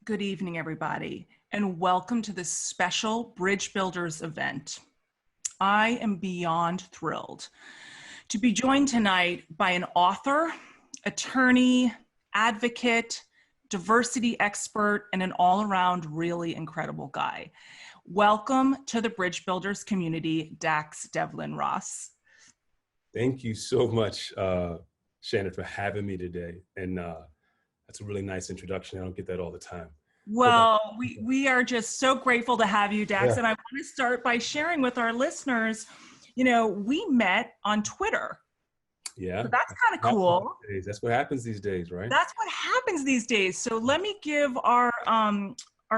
Good evening, everybody, and welcome to this special Bridge Builders event. I am beyond thrilled to be joined tonight by an author, attorney, advocate, diversity expert, and an all-around really incredible guy. Welcome to the Bridge Builders community, Dax Devlin Ross. Thank you so much, Shannon, for having me today. And that's a really nice introduction. I don't get that all the time. Well, we are just so grateful to have you, Dax. And I want to start by sharing with our listeners, you know, we met on Twitter. Yeah. So that's kind of cool. That's what happens these days, right? That's what happens these days. So let me give our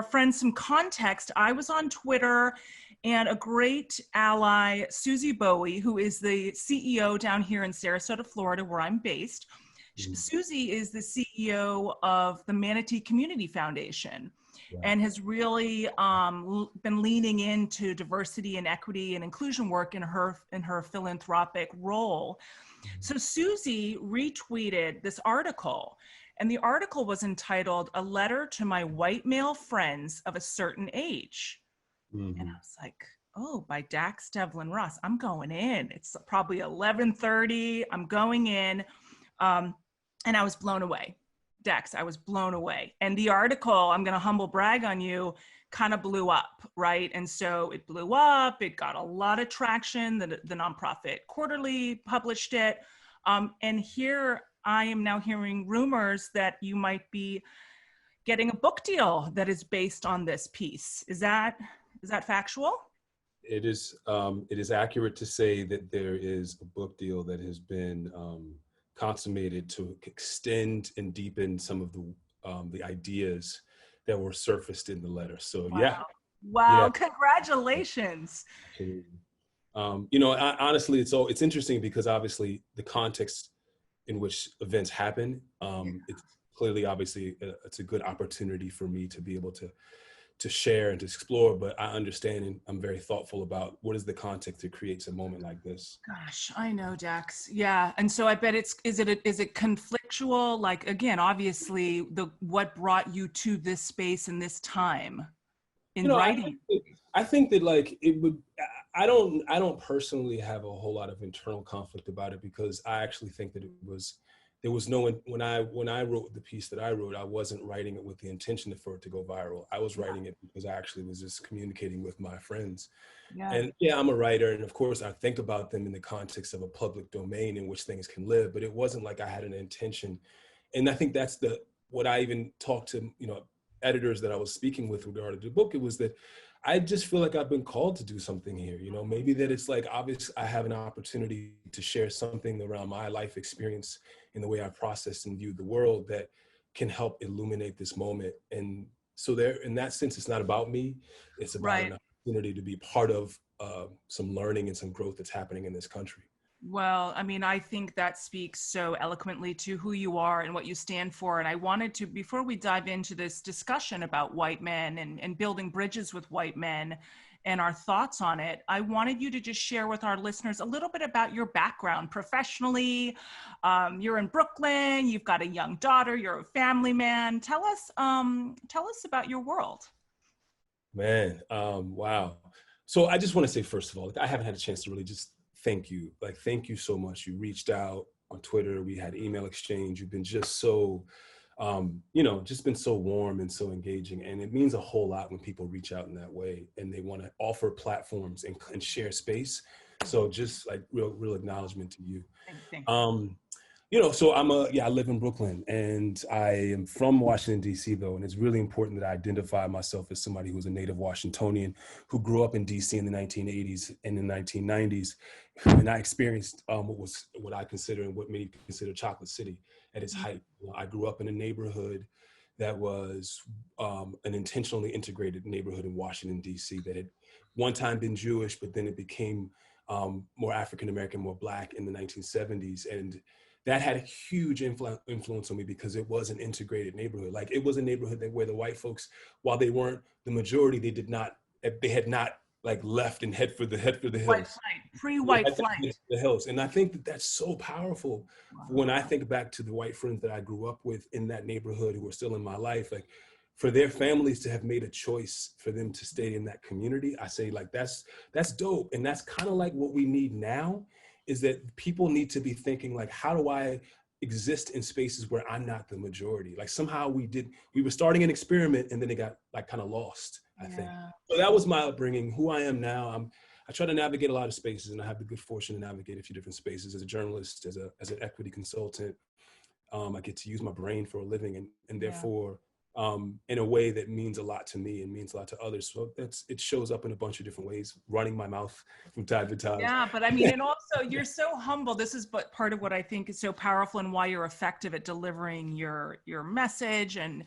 friends some context. I was on Twitter, and a great ally, Susie Bowie, who is the CEO down here in Sarasota, Florida, where I'm based. Susie is the CEO of the Manatee Community Foundation, and has really been leaning into diversity and equity and inclusion work in her philanthropic role. So Susie retweeted this article, and the article was entitled "A Letter to My White Male Friends of a Certain Age." And I was like, oh, by Dax Devlin Ross. I'm going in. It's probably 11:30. I'm going in. And I was blown away. Dax, I was blown away. And the article, I'm going to humble brag on you, kind of blew up, right? And so it blew up. It got a lot of traction. The nonprofit Quarterly published it. And here I am now hearing rumors that you might be getting a book deal that is based on this piece. Is that factual? It is accurate to say that there is a book deal that has been consummated to extend and deepen some of the ideas that were surfaced in the letter. So wow, Congratulations. You know, honestly, it's interesting because obviously the context in which events happen, it's clearly, obviously, it's a good opportunity for me to be able to share and to explore, but I understand and I'm very thoughtful about what is the context that creates a moment like this. Gosh, I know, Dax. Yeah, and so I bet is it conflictual? Like, again, obviously, what brought you to this space and this time in writing? I think that like it would. I don't personally have a whole lot of internal conflict about it because I actually think that there was no, when I wrote the piece that I wrote, I wasn't writing it with the intention for it to go viral. I was writing it because I actually was just communicating with my friends. And I'm a writer, and of course I think about them in the context of a public domain in which things can live, but it wasn't like I had an intention. And I think that's what I even talked to, editors that I was speaking with regarding the book. It was that I just feel like I've been called to do something here, maybe that it's like, obviously I have an opportunity to share something around my life experience in the way I process and view the world that can help illuminate this moment. And so in that sense, it's not about me. It's about an opportunity to be part of some learning and some growth that's happening in this country. Well, I mean, I think that speaks so eloquently to who you are and what you stand for. And I wanted to, before we dive into this discussion about white men and building bridges with white men and our thoughts on it, I wanted you to just share with our listeners a little bit about your background professionally. You're in Brooklyn, you've got a young daughter, you're a family man. Tell us about your world. Man, wow. So I just want to say, first of all, I haven't had a chance to really just thank you. Like, thank you so much. You reached out on Twitter. We had email exchange. You've been just so, just been so warm and so engaging. And it means a whole lot when people reach out in that way and they want to offer platforms and share space. So just like real acknowledgement to you. Thank you. So I live in Brooklyn, and I am from Washington, D.C. though. And it's really important that I identify myself as somebody who's a native Washingtonian who grew up in D.C. in the 1980s and the 1990s. And I experienced what I consider and what many consider Chocolate City at its height. I grew up in a neighborhood that was an intentionally integrated neighborhood in Washington, D.C. that had one time been Jewish, but then it became more African-American, more Black in the 1970s. And that had a huge influence on me because it was an integrated neighborhood. Like, it was a neighborhood where the white folks, while they weren't the majority, they had not like left and head for the hills. White flight, pre-white flight. The hills. And I think that that's so powerful. When I think back to the white friends that I grew up with in that neighborhood who are still in my life, like, for their families to have made a choice for them to stay in that community, I say like, that's dope. And that's kind of like what we need now, is that people need to be thinking like, how do I exist in spaces where I'm not the majority? Like somehow we were starting an experiment and then it got like kind of lost, I think. So that was my upbringing. Who I am now, I try to navigate a lot of spaces, and I have the good fortune to navigate a few different spaces as a journalist, as an equity consultant. I get to use my brain for a living, and therefore, in a way that means a lot to me and means a lot to others. So it shows up in a bunch of different ways, running my mouth from time to time. Yeah, but I mean, and also you're so humble. This is but part of what I think is so powerful and why you're effective at delivering your message and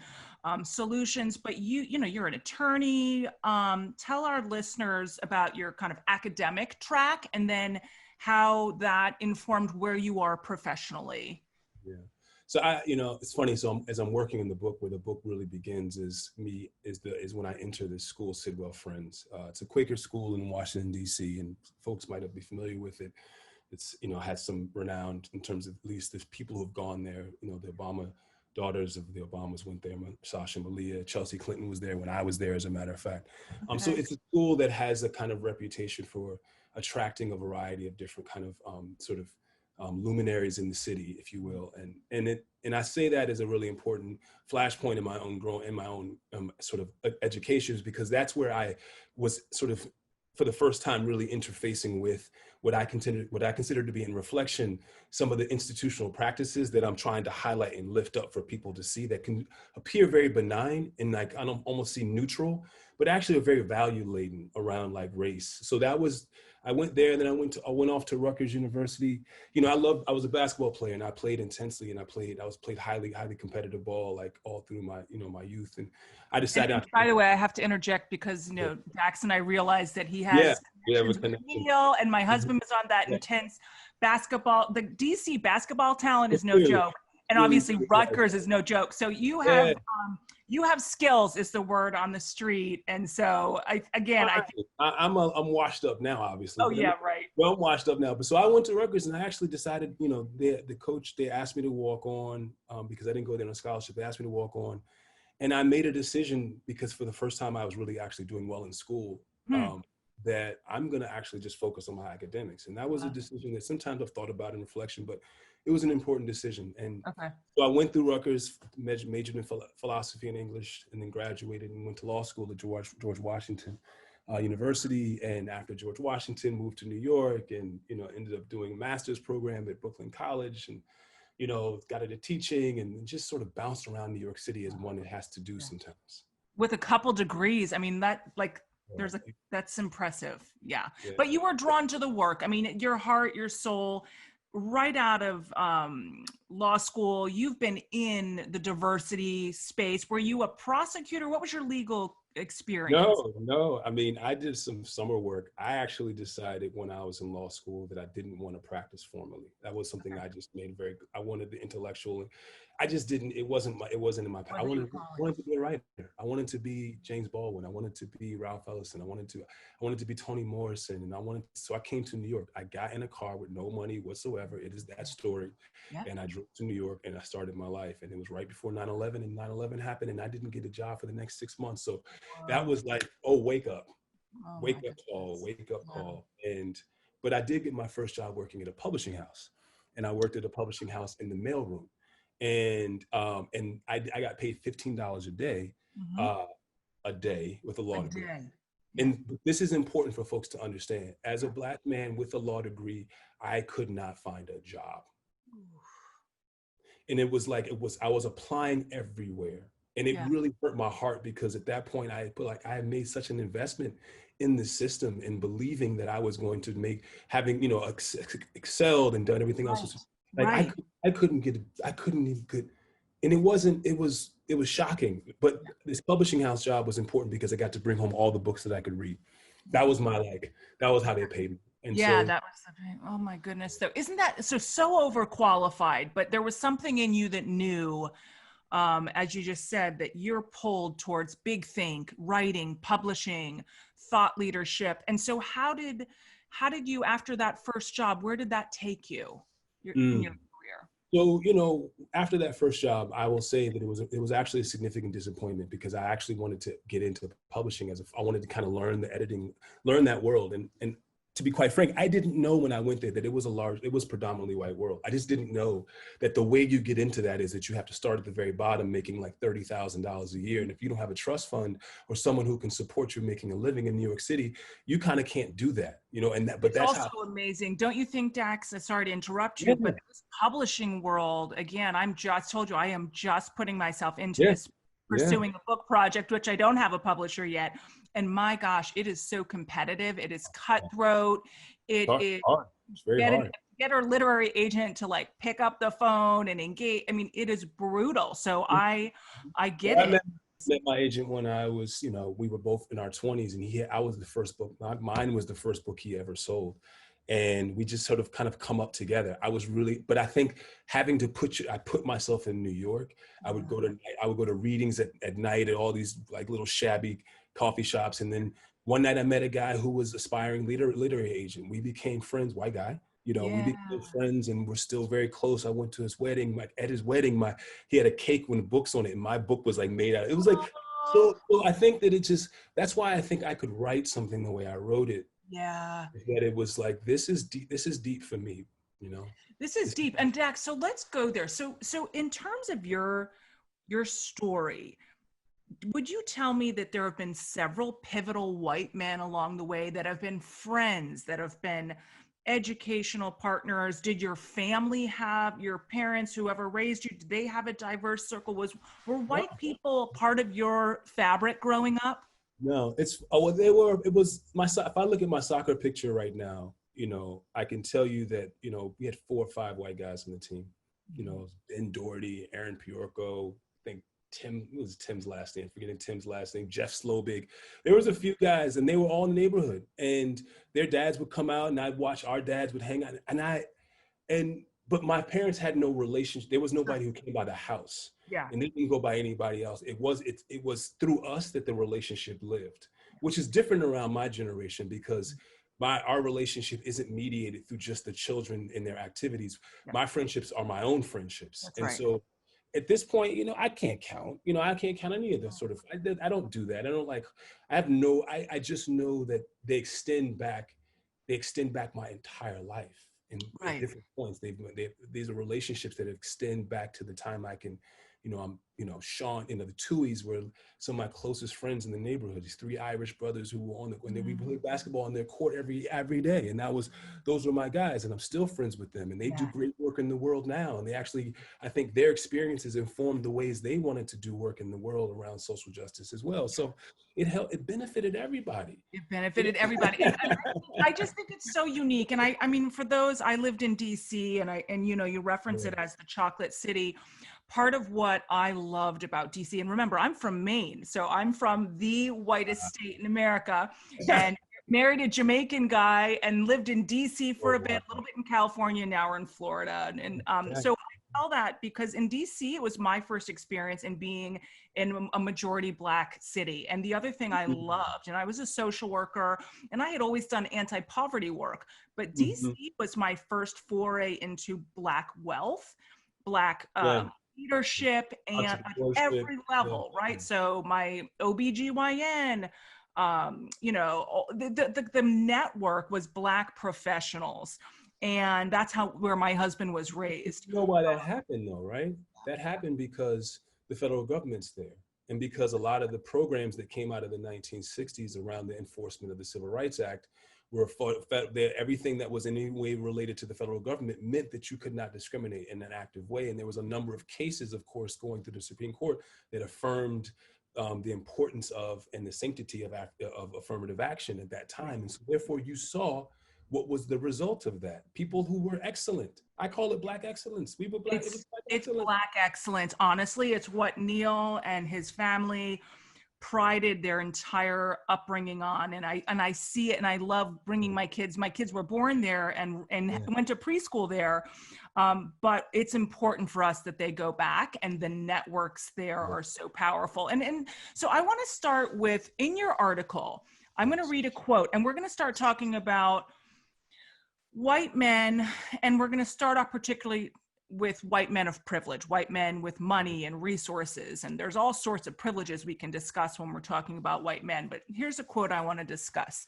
solutions. But you're an attorney. Tell our listeners about your kind of academic track and then how that informed where you are professionally. Yeah. So it's funny. So as I'm working in the book, where the book really begins is when I enter this school, Sidwell Friends. It's a Quaker school in Washington, D.C., and folks might be familiar with it. It's, has some renown in terms of, at least there's people who've gone there. The Obama daughters of the Obamas went there. Sasha Malia, Chelsea Clinton was there when I was there, as a matter of fact. Okay. So it's a school that has a kind of reputation for attracting a variety of different kind of luminaries in the city, if you will, and I say that as a really important flashpoint in my own sort of education, because that's where I was sort of for the first time really interfacing with what I consider to be, in reflection, some of the institutional practices that I'm trying to highlight and lift up for people to see, that can appear very benign and like I don't almost see neutral, but actually are very value laden around like race. So I went there, and then I went off to Rutgers University. I was a basketball player, and I played intensely, and I played highly competitive ball, like all through my, my youth. And I decided. And by the way, I have to interject because, Dax and I realized that he has Neil, and my husband was on that intense basketball. The DC basketball talent is no joke. And obviously Rutgers is no joke. So you have skills is the word on the street. And so I'm washed up now, obviously. Oh yeah, right. Well, I'm washed up now. But so I went to Rutgers, and I actually decided, the coach, they asked me to walk on because I didn't go there on a scholarship. They asked me to walk on. And I made a decision, because for the first time I was really actually doing well in school, that I'm going to actually just focus on my academics. And that was a decision that sometimes I've thought about in reflection, but it was an important decision. And so I went through Rutgers, majored in philosophy and English, and then graduated and went to law school at George Washington University. And after George Washington, moved to New York, and, ended up doing a master's program at Brooklyn College, and, got into teaching, and just sort of bounced around New York City as one that has to do sometimes. With a couple degrees. I mean, that's impressive. Yeah. But you were drawn to the work. I mean, your heart, your soul, right out of law school, you've been in the diversity space. Were you a prosecutor? What was your legal experience? No. I mean, I did some summer work. I actually decided when I was in law school that I didn't want to practice formally. That was something I just made I wanted the intellectual. I just didn't, it wasn't in my path. I wanted to be a writer. I wanted to be James Baldwin. I wanted to be Ralph Ellison. I wanted to be Toni Morrison. And so I came to New York. I got in a car with no money whatsoever. It is that story. Yeah. And I drove to New York, and I started my life. And it was right before 9/11, and 9/11 happened, and I didn't get a job for the next 6 months. So that was like, wake up call. But I did get my first job working at a publishing house, and I worked at a publishing house in the mailroom. And I got paid $15 a day with a law degree. And this is important for folks to understand. As a Black man with a law degree, I could not find a job. And I was applying everywhere. And it really hurt my heart, because at that point I had made such an investment in the system, and believing that I was going to excelled and done everything else. I couldn't even get, and it was shocking. But this publishing house job was important because I got to bring home all the books that I could read. That was that was how they paid me. And that was oh my goodness. So isn't that so overqualified? But there was something in you that knew, as you just said, that you're pulled towards big think, writing, publishing, thought leadership. And so how did you, after that first job, where did that take you in your career? So, you know, after that first job, I will say that it was actually a significant disappointment because I actually wanted to get into publishing I wanted to kind of learn the editing, learn that world. And to be quite frank, I didn't know when I went there that it was predominantly white world. I just didn't know that the way you get into that is that you have to start at the very bottom making like $30,000 a year. And if you don't have a trust fund or someone who can support you making a living in New York City, you kind of can't do that, you know, but it's that's also how. amazing. Don't you think, Dax, sorry to interrupt Yeah, you, but this publishing world, again, told you, I am just putting myself into yeah, this, yeah, pursuing a book project, which I don't have a publisher yet. And my gosh, it is so competitive. It is cutthroat. It is hard. It's very hard. get our literary agent to like pick up the phone and engage. I mean, it is brutal. So I get Well, it. met my agent when I was, you know, we were both in our 20s, and I was the first book, mine was the first book he ever sold. And we just sort of kind of come up together. But I think having to I put myself in New York. I would go to readings at night at all these like little shabby coffee shops. And then one night I met a guy who was aspiring literary agent. We became friends, white guy. You know, we became friends and we're still very close. I went to his wedding. At his wedding, he had a cake with books on it, and my book was like made out. It was like so I think that that's why I think I could write something the way I wrote it. Yeah. That it was like, this is deep for me, you know. This is deep. And Dax, so let's go there. So in terms of your story, would you tell me that there have been several pivotal white men along the way that have been friends, that have been educational partners? Did your family have, your parents, whoever raised you, did they have a diverse circle? Were white people part of your fabric growing up? No, if I look at my soccer picture right now, you know, I can tell you that, you know, we had 4 or 5 white guys on the team, you know, Ben Doherty, Aaron Piorco, I think Tim's last name, forgetting Tim's last name, Jeff Slobig. There was a few guys, and they were all in the neighborhood, and their dads would come out and I'd watch, our dads would hang out, but my parents had no relationship. There was nobody who came by the house. Yeah. And they didn't go by anybody else. It was through us that the relationship lived, which is different around my generation because our relationship isn't mediated through just the children and their activities. Yeah. My friendships are my own friendships. That's and right. So at this point, you know, I can't count any of the sort of, I don't do that. I just know that they extend back my entire life. And at different points, these are relationships that extend back to the time I can, you know, Sean, you know, the Tuohys were some of my closest friends in the neighborhood. These 3 Irish brothers who were we played basketball on their court every day. And those were my guys, and I'm still friends with them. And they do great work in the world now. And I think their experiences informed the ways they wanted to do work in the world around social justice as well. So it benefited everybody. It benefited everybody. And I just think it's so unique. And I mean, for those, I lived in DC, and you know, you reference it as the chocolate city. Part of what I loved about DC, and remember, I'm from Maine, so I'm from the whitest state in America, and married a Jamaican guy and lived in DC for a bit, a little bit in California, now we're in Florida. And so I tell that because in DC, it was my first experience in being in a majority Black city. And the other thing I loved, and I was a social worker, and I had always done anti-poverty work, but DC was my first foray into Black wealth, Black leadership, and at every level, right? So my OBGYN, you know, the network was Black professionals. And that's where my husband was raised. You know why that happened though, right? That happened because the federal government's there. And because a lot of the programs that came out of the 1960s around the enforcement of the Civil Rights Act everything that was in any way related to the federal government meant that you could not discriminate in an active way. And there was a number of cases, of course, going through the Supreme Court that affirmed the importance of and the sanctity of affirmative action at that time. And so therefore you saw what was the result of that. People who were excellent. I call it Black excellence. We were Black. It's Black excellence. Honestly, it's what Neil and his family prided their entire upbringing on, and I see it, and I love bringing my kids. My kids were born there and went to preschool there, but it's important for us that they go back, and the networks there are so powerful. And so I want to start with, in your article, I'm going to read a quote, and we're going to start talking about white men, and we're going to start off particularly with white men of privilege, white men with money and resources. And there's all sorts of privileges we can discuss when we're talking about white men. But here's a quote I want to discuss.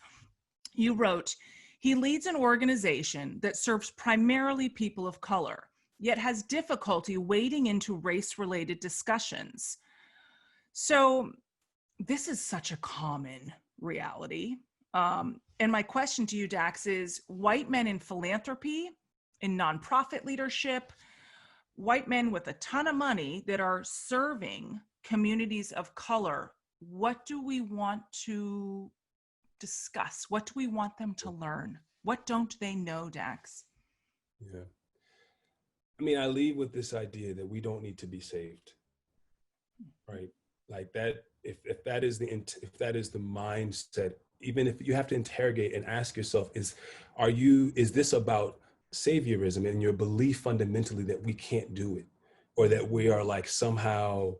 You wrote, "He leads an organization that serves primarily people of color, yet has difficulty wading into race-related discussions." So this is such a common reality. And my question to you, Dax, is white men in philanthropy, in nonprofit leadership, white men with a ton of money that are serving communities of color, what do we want to discuss? What do we want them to learn? What don't they know, Dax? Yeah. I mean, I leave with this idea that we don't need to be saved, right? Like that, if that is the mindset, even if you have to interrogate and ask yourself, is this about saviorism and your belief fundamentally that we can't do it, or that we are like somehow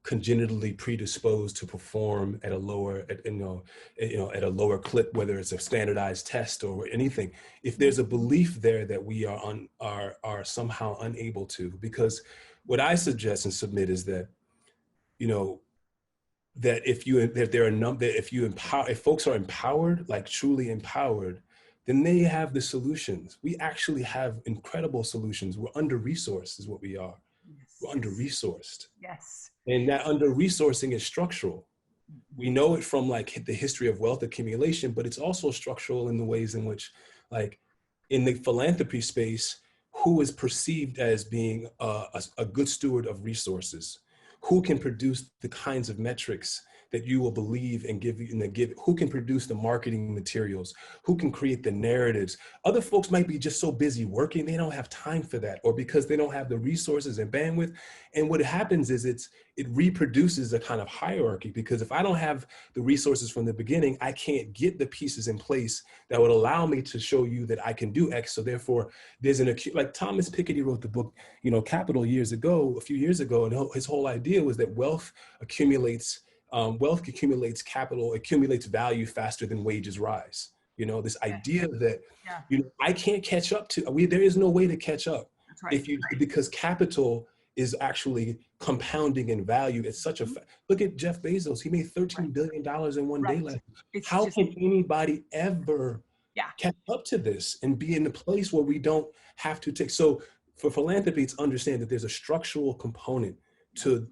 congenitally predisposed to perform at a lower, at a lower clip, whether it's a standardized test or anything. If there's a belief there that we are somehow unable to, because what I suggest and submit is that, that if folks are empowered, like truly empowered, then they have the solutions. We actually have incredible solutions. We're under-resourced is what we are. Yes. We're under-resourced. Yes. And that under-resourcing is structural. We know it from like the history of wealth accumulation, but it's also structural in the ways in which, like in the philanthropy space, who is perceived as being a good steward of resources? Who can produce the kinds of metrics that you will believe and who can produce the marketing materials, who can create the narratives? Other folks might be just so busy working, they don't have time for that, or because they don't have the resources and bandwidth. And what happens is it reproduces a kind of hierarchy, because if I don't have the resources from the beginning, I can't get the pieces in place that would allow me to show you that I can do X. So therefore there's like Thomas Piketty wrote the book, Capital a few years ago. And his whole idea was that wealth accumulates capital, accumulates value faster than wages rise. This idea that, I can't catch up to, there is no way to catch up. That's right. Because capital is actually compounding in value. It's such look at Jeff Bezos. He made $13 billion in one day last year. How can anybody ever catch up to this and be in a place where we don't have to take? So for philanthropy, it's understand that there's a structural component to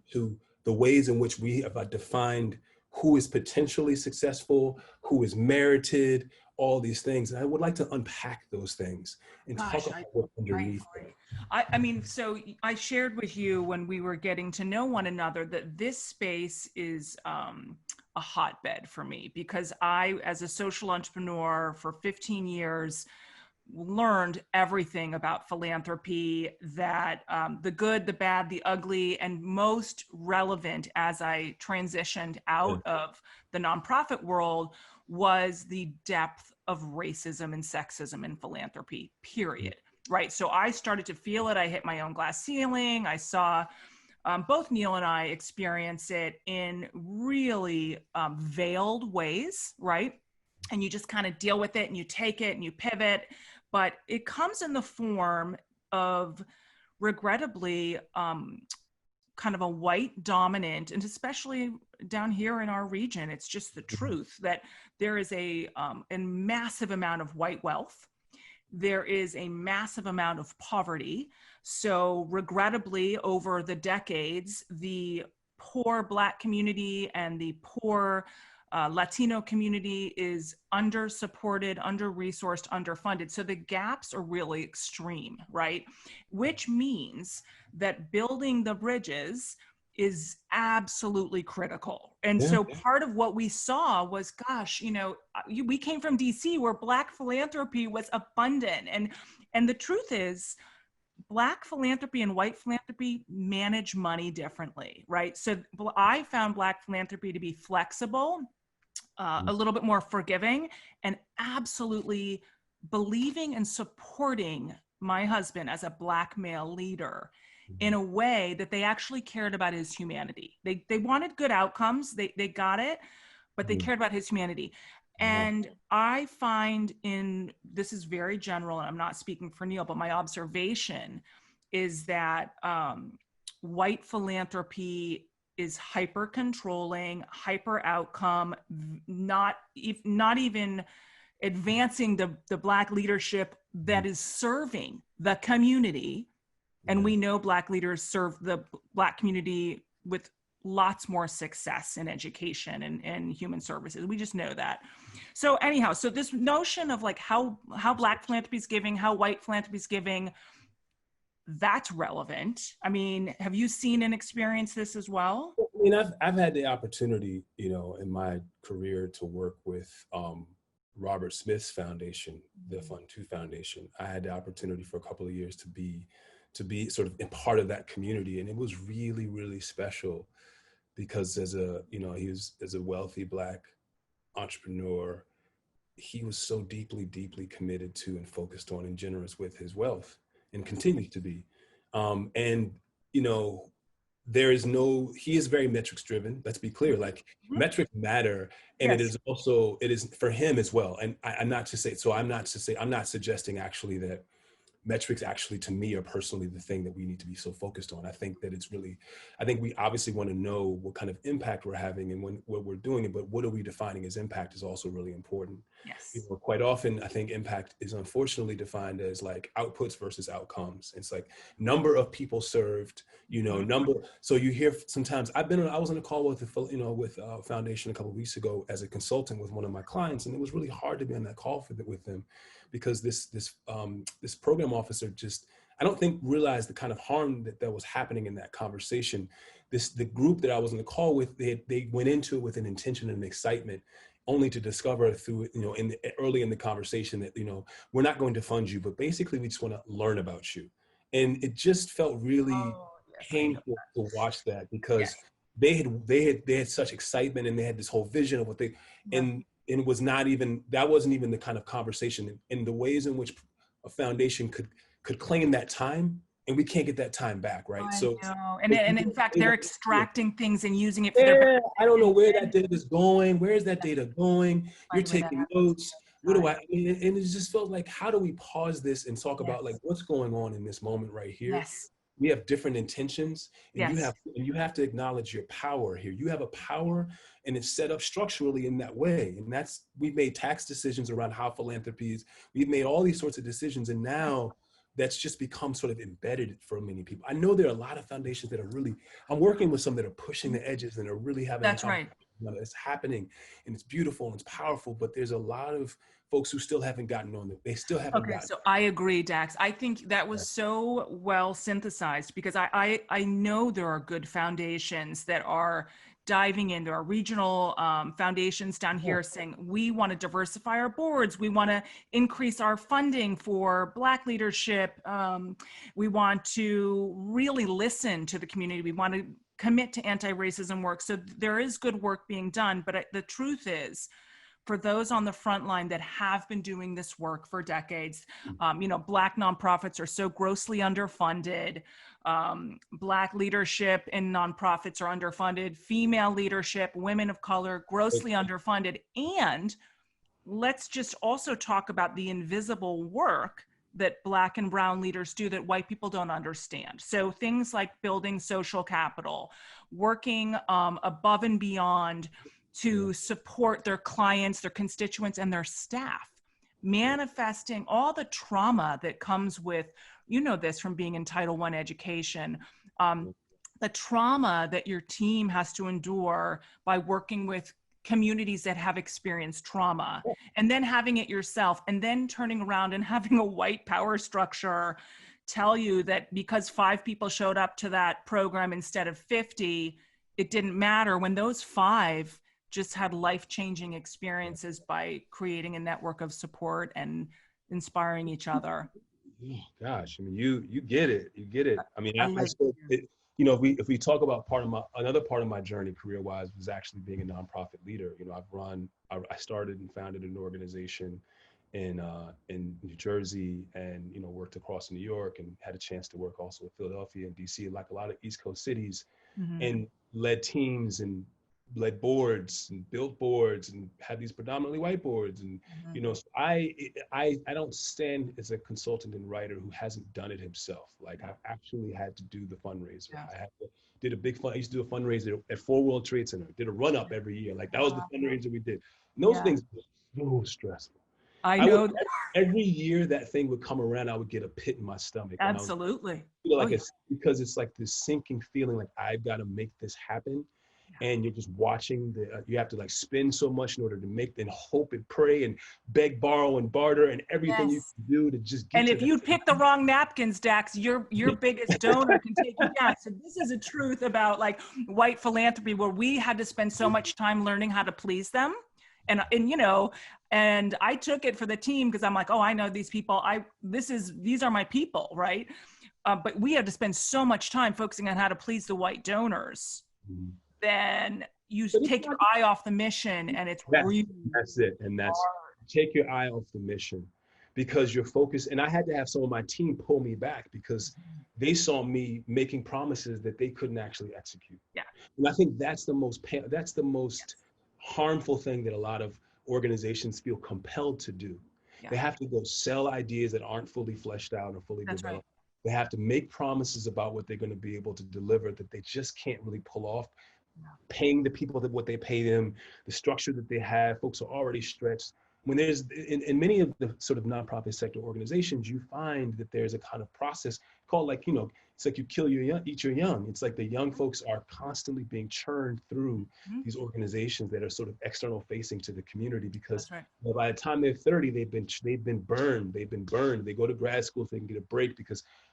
the ways in which we have defined who is potentially successful, who is merited, all these things. And I would like to unpack those things and talk about what's underneath it. I mean, so I shared with you when we were getting to know one another that this space is a hotbed for me, because I, as a social entrepreneur for 15 years, learned everything about philanthropy, that the good, the bad, the ugly, and most relevant as I transitioned out of the nonprofit world was the depth of racism and sexism in philanthropy, period. Right. So I started to feel it. I hit my own glass ceiling. I saw both Neil and I experience it in really veiled ways. Right. And you just kind of deal with it and you take it and you pivot. But it comes in the form of, regrettably, kind of a white dominant, and especially down here in our region, it's just the truth that there is a massive amount of white wealth. There is a massive amount of poverty. So regrettably, over the decades, the poor Black community and the poor Latino community is under-supported, under-resourced, underfunded. So the gaps are really extreme, right? Which means that building the bridges is absolutely critical. And so part of what we saw was, gosh, we came from DC where Black philanthropy was abundant. And the truth is, Black philanthropy and white philanthropy manage money differently, right? So I found Black philanthropy to be flexible, a little bit more forgiving, and absolutely believing and supporting my husband as a Black male leader in a way that they actually cared about his humanity. They wanted good outcomes, they got it, but they cared about his humanity. And I find this is very general, and I'm not speaking for Neil, but my observation is that white philanthropy is hyper controlling, hyper outcome, not even advancing the Black leadership that is serving the community. And we know Black leaders serve the Black community with lots more success in education and human services. We just know that. So anyhow, so this notion of like how Black philanthropy is giving, how white philanthropy is giving, that's relevant. I mean, have you seen and experienced this as well? I mean, I've had the opportunity, you know, in my career to work with Robert Smith's foundation, the Fund 2 Foundation. I had the opportunity for a couple of years to be sort of in part of that community, and it was really, really special because as a, you know, as a wealthy Black entrepreneur, he was so deeply, deeply committed to and focused on and generous with his wealth, and continues to be. And, you know, he is very metrics driven. Let's be clear, like metrics matter. And it is for him as well. And I'm not suggesting actually that metrics actually to me are personally the thing that we need to be so focused on. I think we obviously want to know what kind of impact we're having and what we're doing, but what are we defining as impact is also really important. Yes. You know, quite often I think impact is unfortunately defined as like outputs versus outcomes. It's like number of people served, you know, so you hear sometimes I was on a call with a foundation a couple of weeks ago as a consultant with one of my clients, and it was really hard to be on that call with them because this program officer just, I don't think realized the kind of harm that was happening in that conversation. The group that I was on the call with, they went into it with an intention and excitement, only to discover through, you know, early in the conversation that, you know, we're not going to fund you, but basically we just want to learn about you. And it just felt really painful to watch that because they had such excitement and they had this whole vision of what they, and it was that wasn't even the kind of conversation and the ways in which a foundation could claim that time, and we can't get that time back, right? I know. And in fact, they're extracting things and using it for their benefit. I don't know where that data is going. Where is that data going? You're taking notes. What do I mean? And it just felt like, how do we pause this and talk about like what's going on in this moment right here? Yes. We have different intentions, and you have to acknowledge your power here. You have a power, and it's set up structurally in that way. And we've made tax decisions around how philanthropies, we've made all these sorts of decisions, and now that's just become sort of embedded for many people. I know there are a lot of foundations that are really, I'm working with some that are pushing the edges and are really having that's right. It's happening and it's beautiful and it's powerful, but there's a lot of folks who still haven't gotten on it. They still haven't gotten. So I agree, Dax. I think that was so well synthesized because I know there are good foundations that are diving in. There are regional foundations down here saying, we want to diversify our boards. We want to increase our funding for Black leadership. We want to really listen to the community. We want to commit to anti-racism work. So there is good work being done. But the truth is, for those on the front line that have been doing this work for decades, you know, Black nonprofits are so grossly underfunded. Black leadership in nonprofits are underfunded. Female leadership, women of color, grossly underfunded. And let's just also talk about the invisible work that Black and brown leaders do that white people don't understand. So things like building social capital, working above and beyond to support their clients, their constituents, and their staff, manifesting all the trauma that comes with, you know this from being in Title I education, the trauma that your team has to endure by working with communities that have experienced trauma, and then having it yourself, and then turning around and having a white power structure tell you that because 5 people showed up to that program instead of 50, it didn't matter, when those 5 just had life-changing experiences by creating a network of support and inspiring each other. Oh, gosh, I mean, you get it. You get it. I mean, I still, you know, if we talk about another part of my journey career-wise was actually being a nonprofit leader. You know, I started and founded an organization in New Jersey, and, you know, worked across New York, and had a chance to work also with Philadelphia and DC, like a lot of East Coast cities, and led teams and led boards and built boards and had these predominantly white boards. And, you know, so I don't stand as a consultant and writer who hasn't done it himself. Like I've actually had to do the fundraiser. Yeah. Did a big fund. I used to do a fundraiser at 4 World Trade Center, did a run up every year. Like that was the fundraiser we did. And those things were so stressful. I know. Every year that thing would come around, I would get a pit in my stomach. Absolutely. And I was, it's because it's like this sinking feeling, like I've got to make this happen. And you're just watching you have to like spend so much in order to make, and hope and pray and beg, borrow and barter and everything you can do to just get. And if you pick the wrong napkins, Dax, your biggest donor can take you down. So this is a truth about like white philanthropy, where we had to spend so much time learning how to please them. And you know, and I took it for the team because I'm like, oh, I know these people. These are my people, right? But we had to spend so much time focusing on how to please the white donors. Then you take your eye off the mission, and that's it. And that's take your eye off the mission, because you're focused. And I had to have some of my team pull me back because they saw me making promises that they couldn't actually execute. Yeah. And I think that's the most harmful thing that a lot of organizations feel compelled to do. Yeah. They have to go sell ideas that aren't fully fleshed out or fully developed. Right. They have to make promises about what they're going to be able to deliver that they just can't really pull off. Paying the people what they pay them, the structure that they have, folks are already stretched. When there's, in many of the sort of nonprofit sector organizations, you find that there's a kind of process called, like, you know, it's like you kill your young, eat your young. It's like the young folks are constantly being churned through these organizations that are sort of external facing to the community, because by the time they're 30, they've been burned. They go to grad school so they can get a break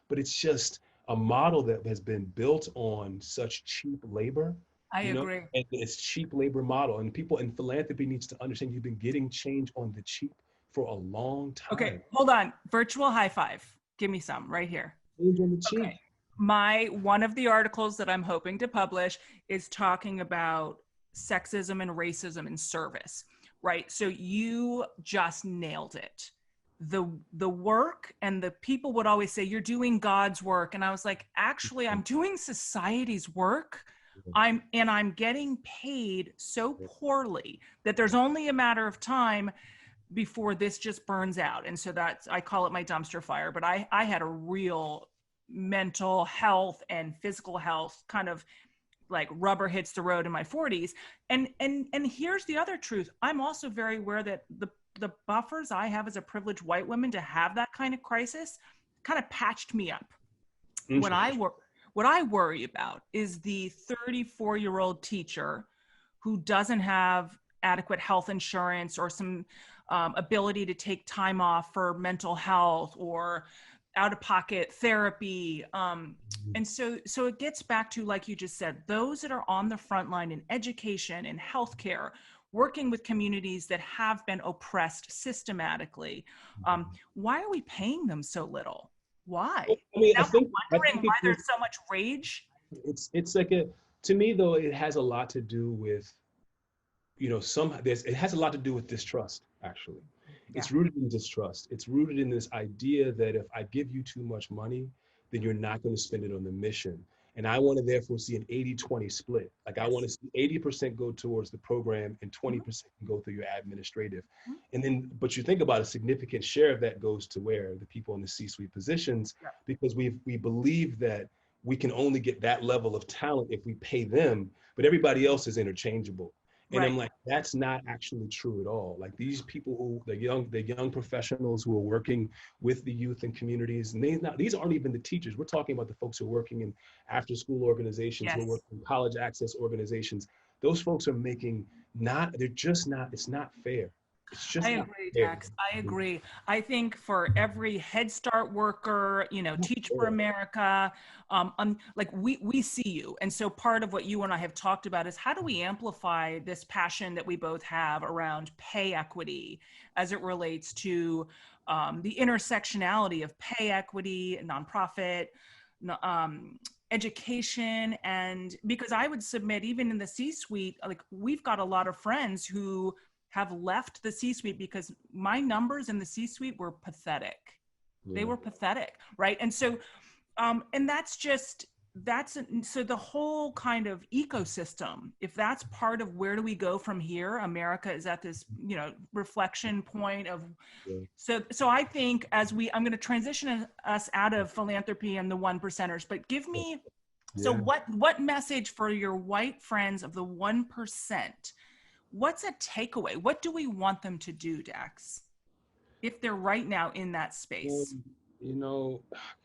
but it's just a model that has been built on such cheap labor. I agree. And it's cheap labor model, and people in philanthropy needs to understand you've been getting change on the cheap for a long time. Okay, hold on. Virtual high five. Give me some right here. Change on the cheap. Okay. One of the articles that I'm hoping to publish is talking about sexism and racism in service, right? So you just nailed it. The work, and the people would always say, you're doing God's work. And I was like, actually, I'm doing society's work. I'm getting paid so poorly that there's only a matter of time before this just burns out. And so I call it my dumpster fire, but I had a real mental health and physical health kind of like rubber hits the road in my 40s. And here's the other truth. I'm also very aware that the buffers I have as a privileged white woman to have that kind of crisis kind of patched me up. What I worry about is the 34-year-old teacher who doesn't have adequate health insurance or some ability to take time off for mental health or out-of-pocket therapy. And so it gets back to, like you just said, those that are on the front line in education and healthcare, working with communities that have been oppressed systematically. Why are we paying them so little? Why? I mean, I think why there's so much rage. It's like to me though, it has a lot to do with, you know, it has a lot to do with distrust, actually. Yeah. It's rooted in distrust. It's rooted in this idea that if I give you too much money, then you're not going to spend it on the mission. And I want to therefore see an 80-20 split. Like I want to see 80% go towards the program and 20% can go through your administrative. And then, but you think about a significant share of that goes to where the people in the C-suite positions, because we believe that we can only get that level of talent if we pay them, but everybody else is interchangeable. And I'm like, that's not actually true at all. Like these people the young professionals who are working with the youth and communities, and these aren't even the teachers. We're talking about the folks who are working in after school organizations, who are working in college access organizations. Those folks are making it's not fair. It's just I agree, Dax. I agree. I think for every Head Start worker, you know, Teach for America, like we see you. And so part of what you and I have talked about is how do we amplify this passion that we both have around pay equity as it relates to the intersectionality of pay equity, nonprofit, education. And because I would submit, even in the C-suite, like we've got a lot of friends who have left the C-suite because my numbers in the C-suite were pathetic. They were pathetic, right? And so, and that's just so the whole kind of ecosystem, if that's part of where do we go from here, America is at this, reflection point of, so I think I'm going to transition us out of philanthropy and the one percenters, but give me, so what message for your white friends of the 1%, what's a takeaway? What do we want them to do, Dax, if they're right now in that space?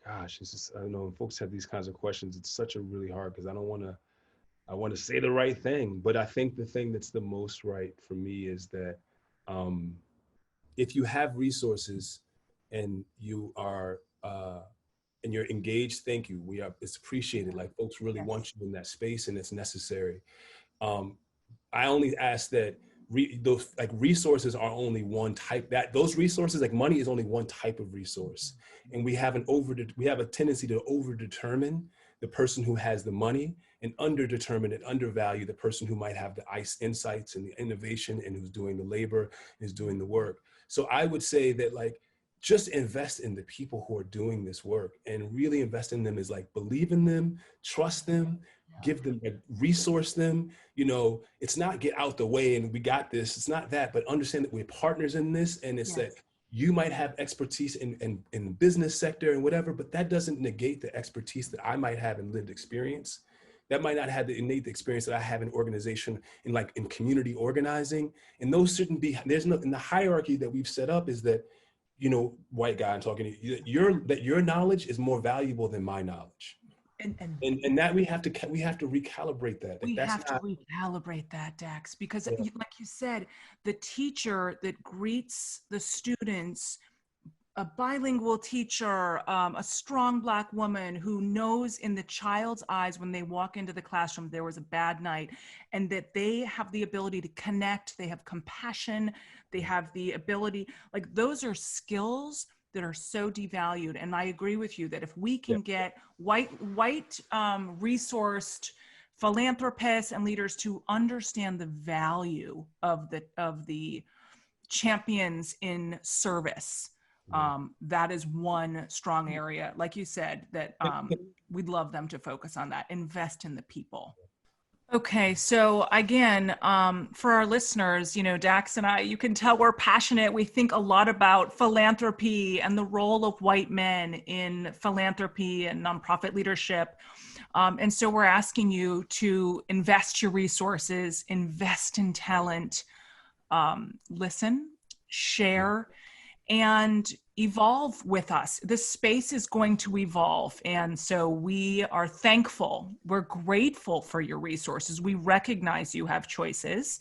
Gosh, it's just, I don't know, when folks have these kinds of questions, it's such a really hard, because I want to say the right thing, but I think the thing that's the most right for me is that if you have resources and you are and you're engaged, thank you. It's appreciated. Like, folks really want you in that space, and it's necessary. I only ask that those resources are only one type. That those resources, like money, is only one type of resource, and we have a tendency to overdetermine the person who has the money, and underdetermine and undervalue the person who might have the insights and the innovation, and who's doing the labor, is doing the work. So I would say that, like, just invest in the people who are doing this work, and really invest in them is like, believe in them, trust them, give them, resource them. It's not get out the way and we got this. It's not that, but understand that we're partners in this. And it's that you might have expertise in the business sector and whatever, but that doesn't negate the expertise that I might have in lived experience. That might not have the innate experience that I have in organization, in community organizing. And those shouldn't be, in the hierarchy that we've set up, is that, white guy, I'm talking to you, that your knowledge is more valuable than my knowledge. And that we have to recalibrate that. We have to recalibrate that, Dax, because like you said, the teacher that greets the students, a bilingual teacher, a strong Black woman who knows in the child's eyes when they walk into the classroom there was a bad night, and that they have the ability to connect, they have compassion, they have the ability, like, those are skills that are so devalued. And I agree with you that if we can get white resourced philanthropists and leaders to understand the value of the champions in service, that is one strong area, like you said, that we'd love them to focus on that, invest in the people. Okay, so again, for our listeners, Dax and I, you can tell we're passionate. We think a lot about philanthropy and the role of white men in philanthropy and nonprofit leadership. And so we're asking you to invest your resources, invest in talent, listen, share, and evolve with us. This space is going to evolve. And so we are thankful. We're grateful for your resources. We recognize you have choices.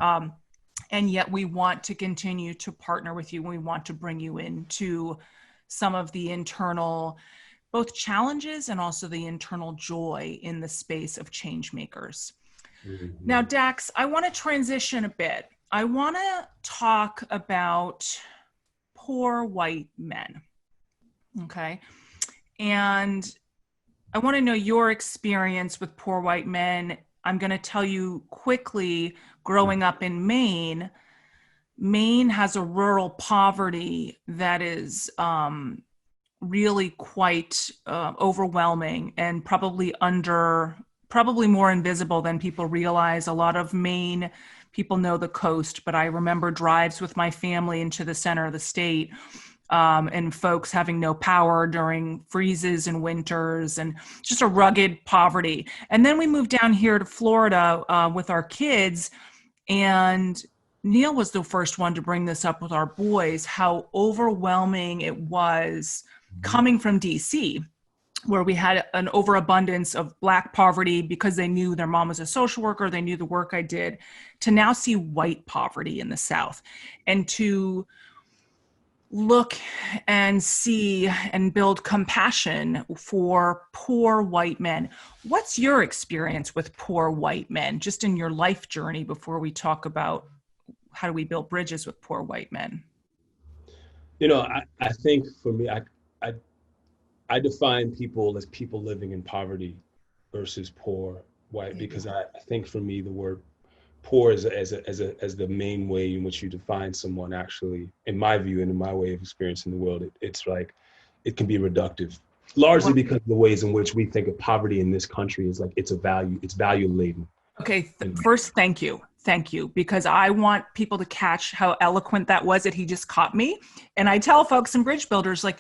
And yet we want to continue to partner with you. We want to bring you into some of the internal, both challenges and also the internal joy in the space of change makers. Now, Dax, I want to transition a bit. I want to talk about poor white men, okay? And I want to know your experience with poor white men. I'm going to tell you quickly, growing up in Maine has a rural poverty that is really quite overwhelming, and probably more invisible than people realize. A lot of Maine people know the coast, but I remember drives with my family into the center of the state, and folks having no power during freezes and winters, and just a rugged poverty. And then we moved down here to Florida with our kids, and Neil was the first one to bring this up with our boys, how overwhelming it was coming from DC, where we had an overabundance of Black poverty because they knew their mom was a social worker, they knew the work I did, to now see white poverty in the South, and to look and see and build compassion for poor white men. What's your experience with poor white men, just in your life journey, before we talk about how do we build bridges with poor white men? I think for me, I define people as people living in poverty versus poor white, because I think for me the word poor as the main way in which you define someone, actually, in my view and in my way of experiencing the world, it's like, it can be reductive. Largely because of the ways in which we think of poverty in this country is like it's value laden. Okay, first, thank you. Thank you, because I want people to catch how eloquent that was that he just caught me. And I tell folks in Bridge Builders, like,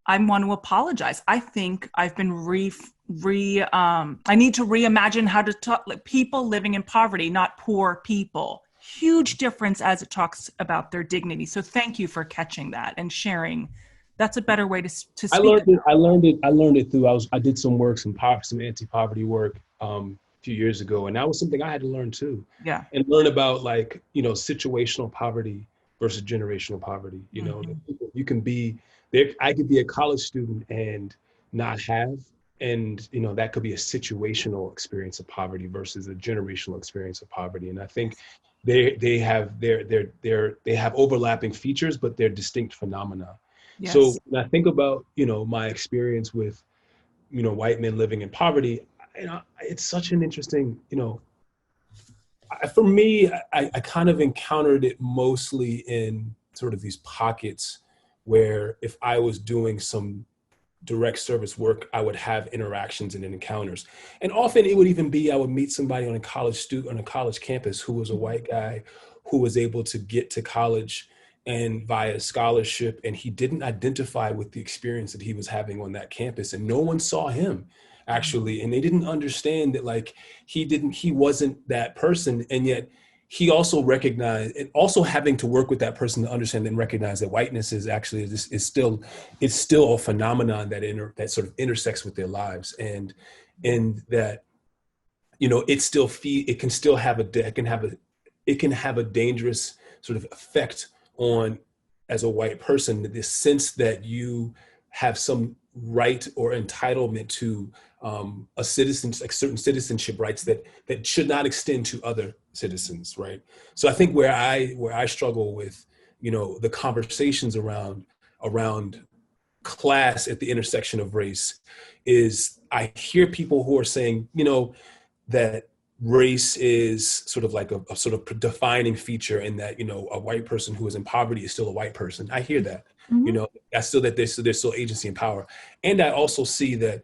I want to apologize. I think I've been I need to reimagine how to talk like people living in poverty, not poor people. Huge difference as it talks about their dignity. So thank you for catching that and sharing. That's a better way to speak. I learned it through, I did some work, some anti-poverty work a few years ago. And that was something I had to learn too. Yeah. And learn about like, situational poverty versus generational poverty. You can be there. I could be a college student and not have, and that could be a situational experience of poverty versus a generational experience of poverty. And I think they have overlapping features, but they're distinct phenomena. Yes. So when I think about, my experience with, white men living in poverty, it's such an interesting, for me, I kind of encountered it mostly in sort of these pockets where if I was doing some direct service work, I would have interactions and encounters. And often it would even be, I would meet somebody on a college campus who was a white guy who was able to get to college and via scholarship, and he didn't identify with the experience that he was having on that campus, and no one saw him actually, and they didn't understand that like he wasn't that person, and yet he also recognized, and also having to work with that person to understand and recognize that whiteness is actually is still a phenomenon that sort of intersects with their lives, and that it can have a dangerous sort of effect on, as a white person, this sense that you have some right or entitlement to certain citizenship rights that should not extend to other citizens, right? So I think where I struggle with, the conversations around class at the intersection of race is I hear people who are saying, that race is sort of like a sort of defining feature, in that, a white person who is in poverty is still a white person. I hear that, Mm-hmm. I still that there's still agency and power. And I also see that,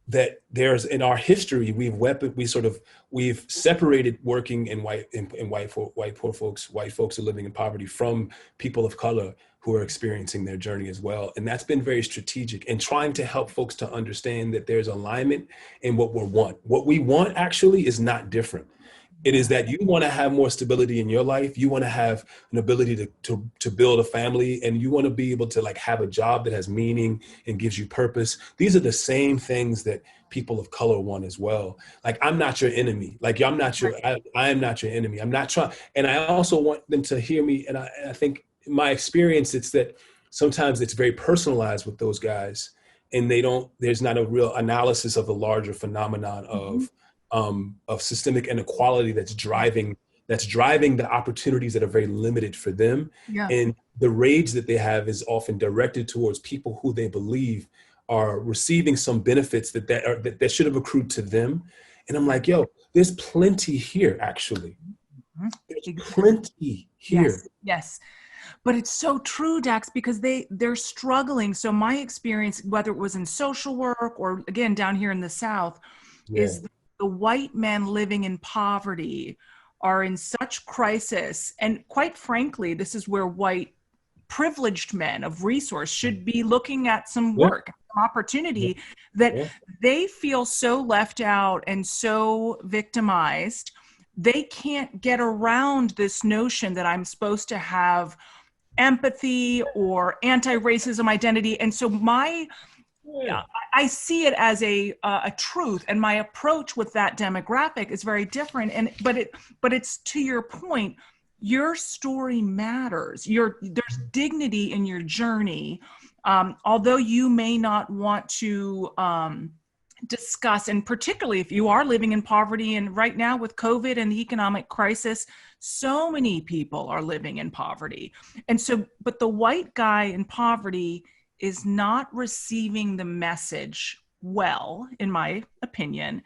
that there's, in our history, we've separated working and white folks are living in poverty from people of color who are experiencing their journey as well. And that's been very strategic, and trying to help folks to understand that there's alignment in what we want. What we want actually is not different. It is that you want to have more stability in your life. You want to have an ability to build a family, and you want to be able to like have a job that has meaning and gives you purpose. These are the same things that people of color want as well. Like, I'm not your enemy. Like, I am not your enemy. I'm not trying. And I also want them to hear me. And I think in my experience, it's that sometimes it's very personalized with those guys, and there's not a real analysis of the larger phenomenon of systemic inequality that's driving the opportunities that are very limited for them. Yeah. And the rage that they have is often directed towards people who they believe are receiving some benefits that should have accrued to them. And I'm like, yo, there's plenty here, actually. There's plenty here. Yes. But it's so true, Dax, because they're struggling. So my experience, whether it was in social work or again down here in the South, is the white men living in poverty are in such crisis. And quite frankly, this is where white privileged men of resource should be looking at some work, some opportunity, that they feel so left out and so victimized. They can't get around this notion that I'm supposed to have empathy or anti-racism identity. And so I see it as a truth, and my approach with that demographic is very different. But it's to your point, your story matters. There's dignity in your journey, although you may not want to discuss, and particularly if you are living in poverty, and right now with COVID and the economic crisis, so many people are living in poverty. And so, but the white guy in poverty is not receiving the message well, in my opinion,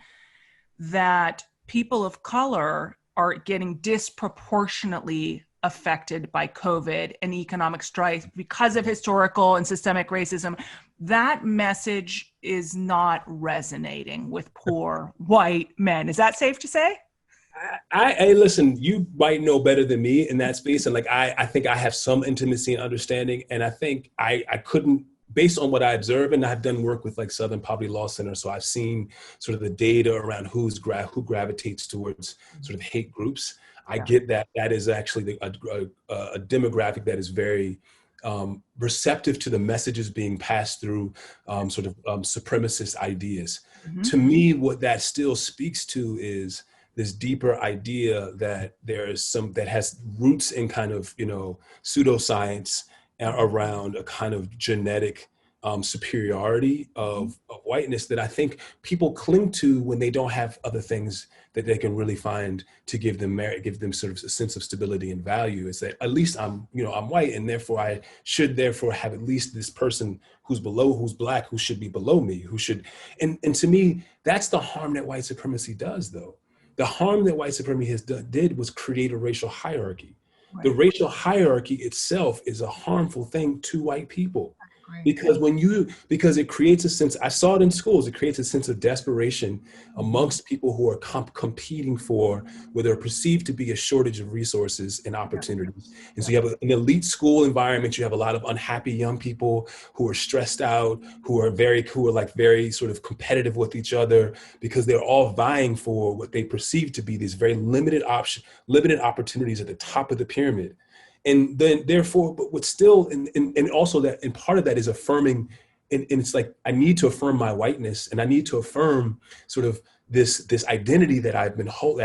that people of color are getting disproportionately affected by COVID and economic strife because of historical and systemic racism, that message is not resonating with poor white men. Is that safe to say? I listen, you might know better than me in that space. And like, I think I have some intimacy and understanding. And I think I couldn't, based on what I observe, and I've done work with like Southern Poverty Law Center. So I've seen sort of the data around who gravitates towards sort of hate groups. I get that that is actually a demographic that is very receptive to the messages being passed through sort of supremacist ideas. Mm-hmm. To me, what that still speaks to is this deeper idea that there is some that has roots in kind of, pseudoscience around a kind of genetic superiority of whiteness that I think people cling to when they don't have other things that they can really find to give them merit, give them sort of a sense of stability and value. Is that at least I'm white, and therefore I should therefore have at least this person who's Black, who should be below me, who should, and to me, that's the harm that white supremacy does, though. The harm that white supremacy did was create a racial hierarchy. Right. The racial hierarchy itself is a harmful thing to white people. Because because it creates a sense, I saw it in schools, it creates a sense of desperation amongst people who are competing for where they're perceived to be a shortage of resources and opportunities. And so you have an elite school environment, you have a lot of unhappy young people who are stressed out, who are very sort of competitive with each other because they're all vying for what they perceive to be these very limited opportunities at the top of the pyramid. And then therefore, but what's still, and also that, and part of that is affirming, and it's like, I need to affirm my whiteness, and I need to affirm sort of this identity that I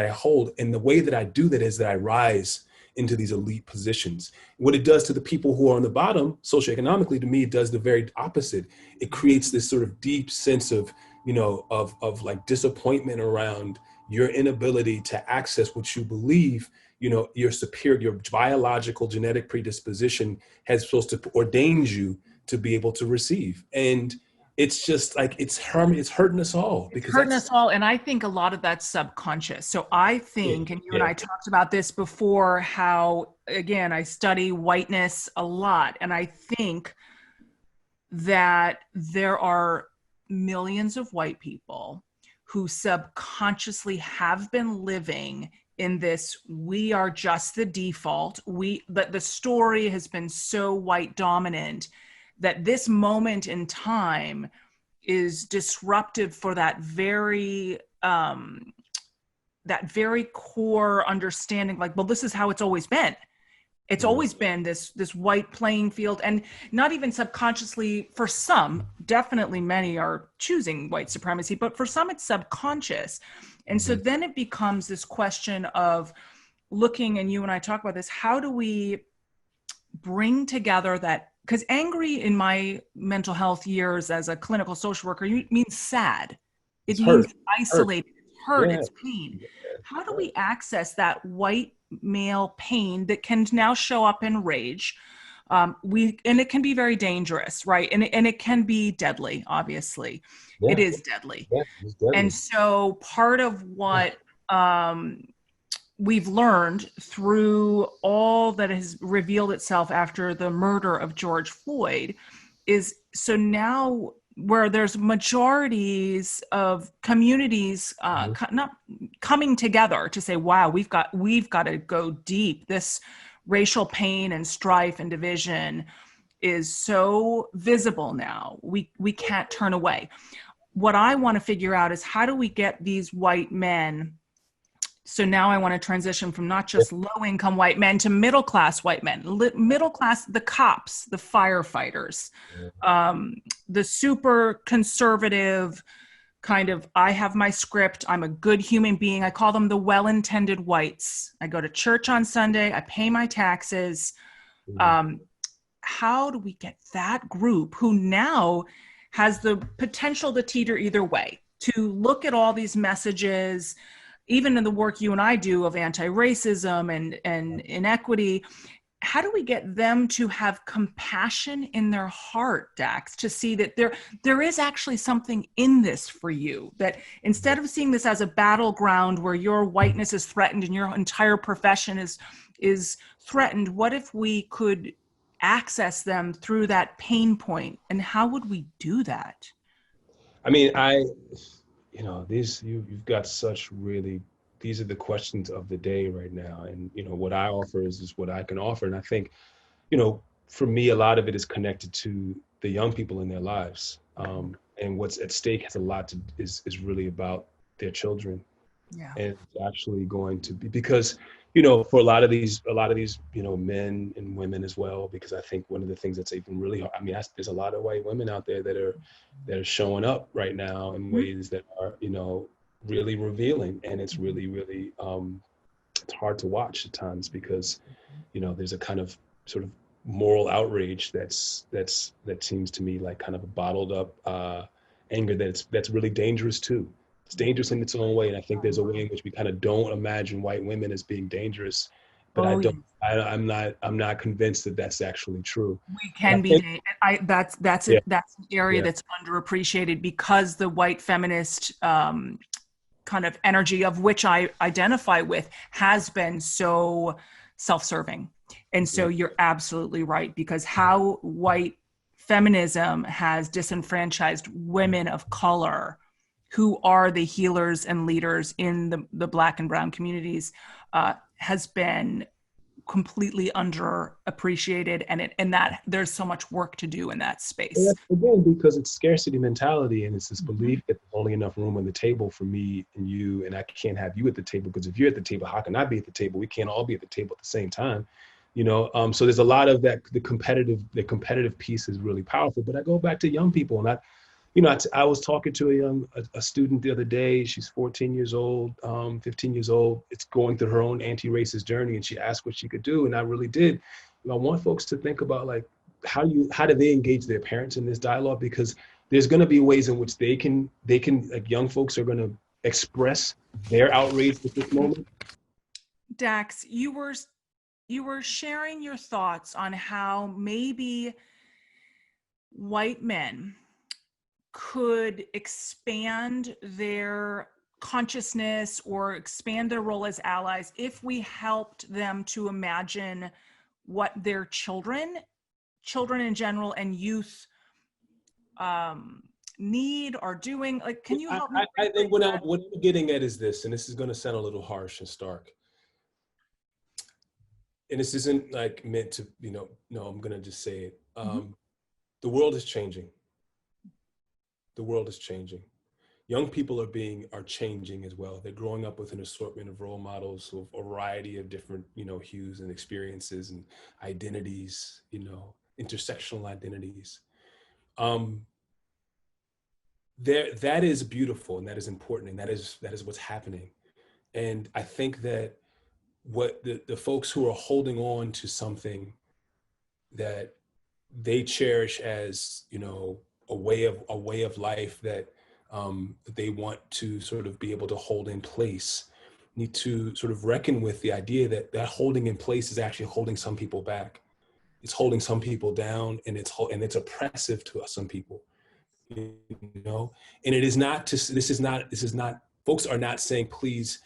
hold. And the way that I do that is that I rise into these elite positions. What it does to the people who are on the bottom, socioeconomically, to me, it does the very opposite. It creates this sort of deep sense of, of like disappointment around your inability to access what you believe your biological genetic predisposition has supposed to ordain you to be able to receive. And it's just like, it's hurting us all. It's hurting us all. And I think a lot of that's subconscious. So I think, and you and I talked about this before, how, again, I study whiteness a lot. And I think that there are millions of white people who subconsciously have been living in this, we are just the default. But the story has been so white dominant that this moment in time is disruptive for that very core understanding, like, well, this is how it's always been. It's always been this white playing field, and not even subconsciously for some, definitely many are choosing white supremacy, but for some it's subconscious. And so then it becomes this question of looking, and you and I talk about this, how do we bring together that, because angry in my mental health years as a clinical social worker means sad. It means isolated, it's hurt, it's pain. How do we access that white male pain that can now show up in rage? And it can be very dangerous, right? And it can be deadly, obviously. Yeah. It is deadly. Yeah, it's deadly. And so part of what we've learned through all that has revealed itself after the murder of George Floyd is, so now where there's majorities of communities not coming together to say, wow, we've got to go deep. This racial pain and strife and division is so visible now. We can't turn away. What I want to figure out is, how do we get these white men? So now I want to transition from not just low-income white men to middle-class white men. Middle class, the cops, the firefighters, the super conservative kind of, I have my script, I'm a good human being. I call them the well-intended whites. I go to church on Sunday, I pay my taxes. How do we get that group who now has the potential to teeter either way, to look at all these messages, even in the work you and I do of anti-racism and inequity? How do we get them to have compassion in their heart, Dax, to see that there is actually something in this for you, that instead of seeing this as a battleground where your whiteness is threatened and your entire profession is is threatened, what if we could access them through that pain point? And how would we do that? I mean, you've got such really, these are the questions of the day right now. And, what I offer is what I can offer. And I think, for me, a lot of it is connected to the young people in their lives. And what's at stake has a lot is really about their children. Yeah. And it's actually going to be, because, for a lot of these, men and women as well, because I think one of the things that's even really hard, I mean, there's a lot of white women out there that are showing up right now in ways that are, really revealing. And it's really, really, it's hard to watch at times because, there's a kind of sort of moral outrage that seems to me like kind of a bottled up anger that's really dangerous too. It's dangerous in its own way, and I think there's a way in which we kind of don't imagine white women as being dangerous, but I'm not convinced that that's actually true. We can be. That's an area that's underappreciated because the white feminist kind of energy, of which I identify with, has been so self-serving. And so you're absolutely right, because how white feminism has disenfranchised women of color who are the healers and leaders in the Black and Brown communities has been completely underappreciated, and that there's so much work to do in that space. Again, because it's scarcity mentality, and it's this belief that there's only enough room on the table for me and you, and I can't have you at the table, because if you're at the table, how can I be at the table? We can't all be at the table at the same time. So there's a lot of that. The competitive piece is really powerful. But I go back to young people, and I was talking to a student the other day. She's 14 years old, 15 years old. It's going through her own anti-racist journey, and she asked what she could do, and I really did. I want folks to think about, like, how do they engage their parents in this dialogue, because there's going to be ways in which they can like, young folks are going to express their outrage at this moment. Dax, you were sharing your thoughts on how maybe white men could expand their consciousness or expand their role as allies if we helped them to imagine what their children in general, and youth need, are doing. Like, can you help me? I think what I'm getting at is this, and this is going to sound a little harsh and stark. And this isn't like meant to, no, I'm going to just say it. The world is changing. The world is changing. Young people are changing as well. They're growing up with an assortment of role models, of a variety of different, hues and experiences and identities, intersectional identities. That is beautiful, and that is important, and that is what's happening. And I think that what the folks who are holding on to something that they cherish as, a way of life that they want to sort of be able to hold in place, need to sort of reckon with the idea that holding in place is actually holding some people back. It's holding some people down, and it's oppressive to some people, and it is not this is not folks are not saying, please,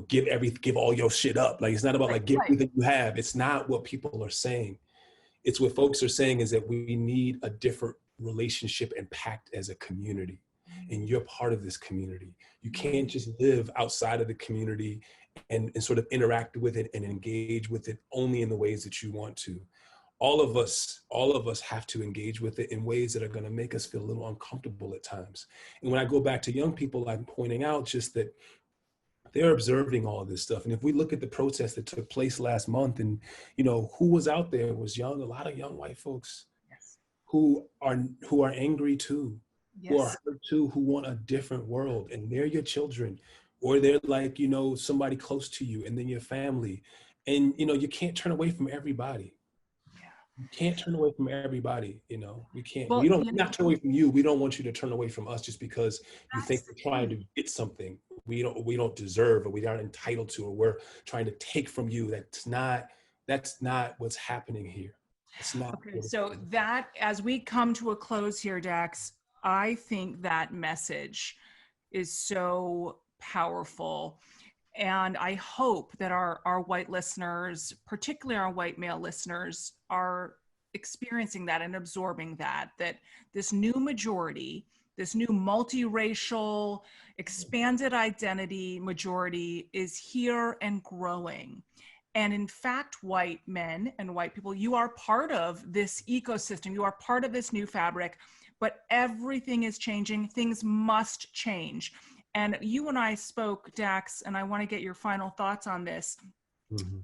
give all your shit up. Like, it's not about like, give everything you have. It's not what people are saying. It's what folks are saying is that we need a different relationship and pact as a community. And you're part of this community. You can't just live outside of the community and sort of interact with it and engage with it only in the ways that you want to. All of us have to engage with it in ways that are going to make us feel a little uncomfortable at times. And when I go back to young people, I'm pointing out just that they're observing all of this stuff. And if we look at the protests that took place last month, and, who was out there was young, a lot of young white folks who are angry too, who are hurt too, who want a different world. And they're your children, or they're like, somebody close to you, and then your family. And, you can't turn away from everybody. You can't turn away from everybody, we can't. Well, we don't not turn away from you. We don't want you to turn away from us just because you think we're trying to get something we don't deserve, or we aren't entitled to, or we're trying to take from you. That's not what's happening here. It's not. Okay, so that, as we come to a close here, Dax, I think that message is so powerful. And I hope that our white listeners, particularly our white male listeners, are experiencing that and absorbing that this new majority, this new multiracial, expanded identity majority is here and growing. And in fact, white men and white people, you are part of this ecosystem. You are part of this new fabric, but everything is changing. Things must change. And you and I spoke, Dax, and I want to get your final thoughts on this. Mm-hmm.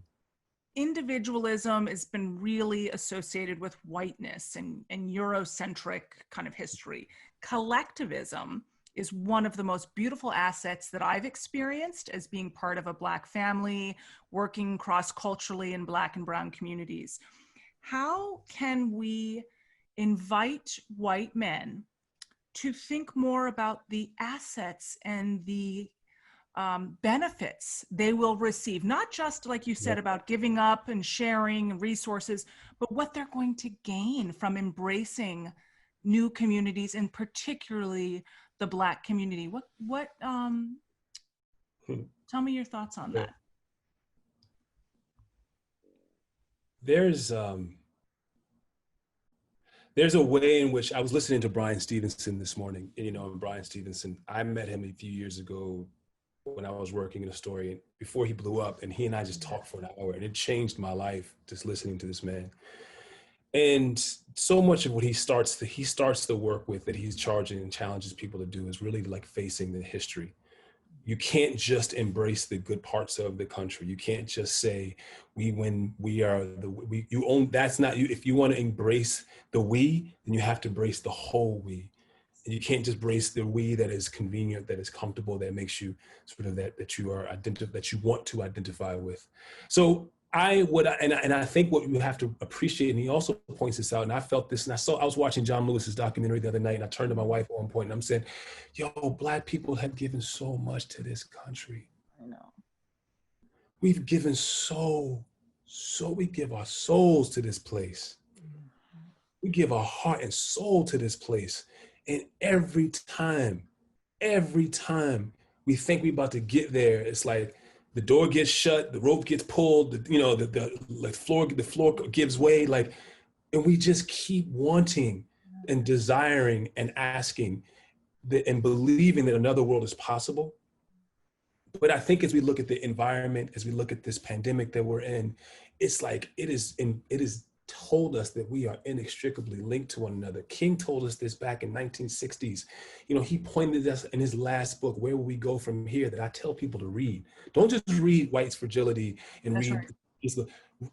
Individualism has been really associated with whiteness and Eurocentric kind of history. Collectivism is one of the most beautiful assets that I've experienced as being part of a Black family, working cross-culturally in Black and Brown communities. How can we invite white men to think more about the assets and the benefits they will receive, not just like you said about giving up and sharing resources, but what they're going to gain from embracing new communities, and particularly the Black community? Tell me your thoughts on that. There's a way in which I was listening to Brian Stevenson this morning, and Brian Stevenson, I met him a few years ago when I was working in a story before he blew up, and he and I just talked for an hour, and it changed my life just listening to this man. And so much of what he starts the work with, that he's charging and challenges people to do, is really like facing the history. You can't just embrace the good parts of the country. You can't just say that's not you. If you want to embrace the we, then you have to embrace the whole we. And you can't just embrace the we that is convenient, that is comfortable, that makes you sort of that you want to identify with. So I think what you have to appreciate, and he also points this out, and I felt this, and I was watching John Lewis's documentary the other night, and I turned to my wife at one point, and I'm saying, yo, Black people have given so much to this country. I know. We've given we give our souls to this place. We give our heart and soul to this place. And every time we think we're about to get there, it's like, the door gets shut, the rope gets pulled, the floor gives way, and we just keep wanting and desiring and asking and believing that another world is possible. But I think as we look at the environment, as we look at this pandemic that we're in, it's like it is told us that we are inextricably linked to one another. King told us this back in 1960s. He pointed us in his last book, Where Will We Go From Here, that I tell people to read. Don't just read White's Fragility and That's read, right.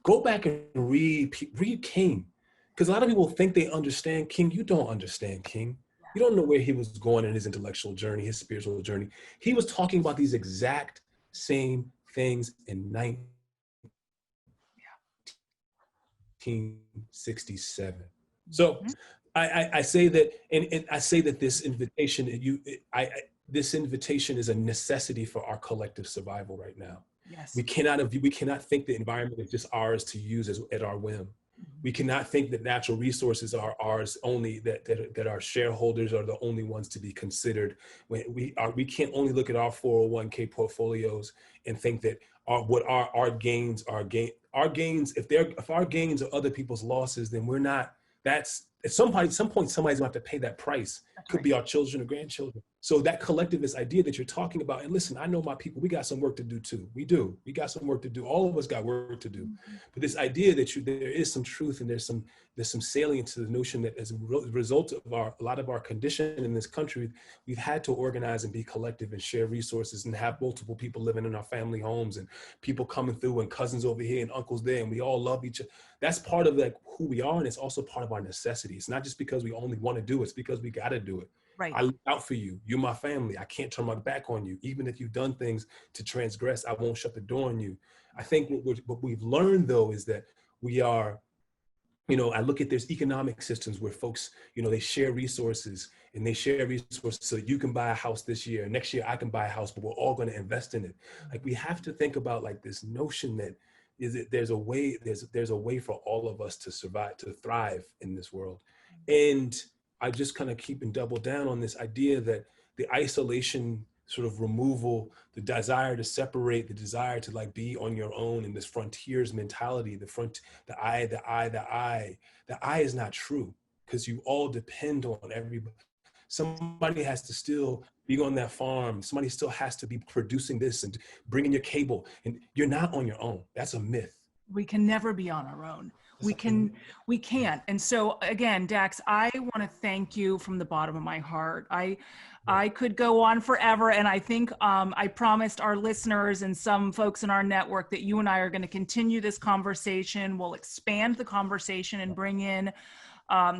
Go back and read King. Because a lot of people think they understand King. You don't understand King. You don't know where he was going in his intellectual journey, his spiritual journey. He was talking about these exact same things in 1967. So I say that, and I say that this invitation, this invitation is a necessity for our collective survival right now. Yes. We cannot think the environment is just ours to use at our whim. We cannot think that natural resources are ours only, that our shareholders are the only ones to be considered. When we can't only look at our 401k portfolios and think that our gains are gains. If our gains are other people's losses, then we're not. That's at some point somebody's gonna have to pay that price. Could be our children or grandchildren. So that collectivist idea that you're talking about, and listen, I know my people, we got some work to do too. We got some work to do. All of us got work to do. Mm-hmm. But this idea that there is some truth and there's some salient to the notion that as a result of a lot of our condition in this country, we've had to organize and be collective and share resources and have multiple people living in our family homes and people coming through and cousins over here and uncles there, and we all love each other. That's part of who we are, and it's also part of our necessity. It's not just because we only want to do it, it's because we got to do it. Right. I look out for you. You're my family. I can't turn my back on you. Even if you've done things to transgress, I won't shut the door on you. I think what we've learned, though, is that we are, I look at there's economic systems where folks, they share resources so you can buy a house this year. Next year, I can buy a house, but we're all going to invest in it. Like, we have to think about this notion that there's a way for all of us to survive, to thrive in this world. And I just kind of keep and double down on this idea that the isolation sort of removal, the desire to separate, the desire to like be on your own in this frontiers mentality, the I is not true, because you all depend on everybody. Somebody has to still be on that farm. Somebody still has to be producing this and bringing your cable, and you're not on your own. That's a myth. We can never be on our own. We can't. And so again, Dax, I want to thank you from the bottom of my heart. I could go on forever. And I think I promised our listeners and some folks in our network that you and I are going to continue this conversation. We'll expand the conversation and bring in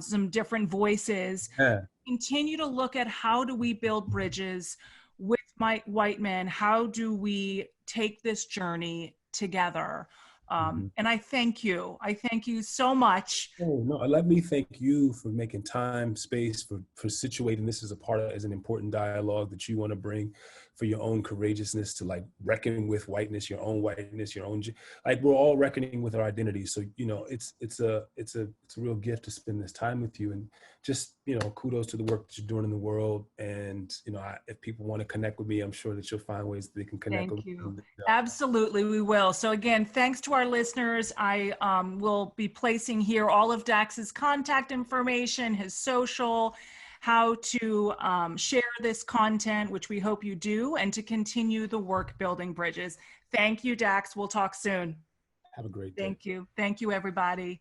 some different voices. Yeah. Continue to look at how do we build bridges with white men? How do we take this journey together? And I thank you. I thank you so much. Oh, no, let me thank you for making time, space, for situating this as a part of, as an important dialogue that you want to bring, for your own courageousness to like reckon with whiteness, your own, like we're all reckoning with our identity. So, you know, it's a real gift to spend this time with you, and just, you know, kudos to the work that you're doing in the world. And, you know, if people want to connect with me, I'm sure that you'll find ways that they can connect with you. me. Absolutely, we will. So again, thanks to our listeners. I will be placing here all of Dax's contact information, his social, how to share this content, which we hope you do, and to continue the work building bridges. Thank you, Dax. We'll talk soon. Have a great day. Thank you. Thank you, everybody.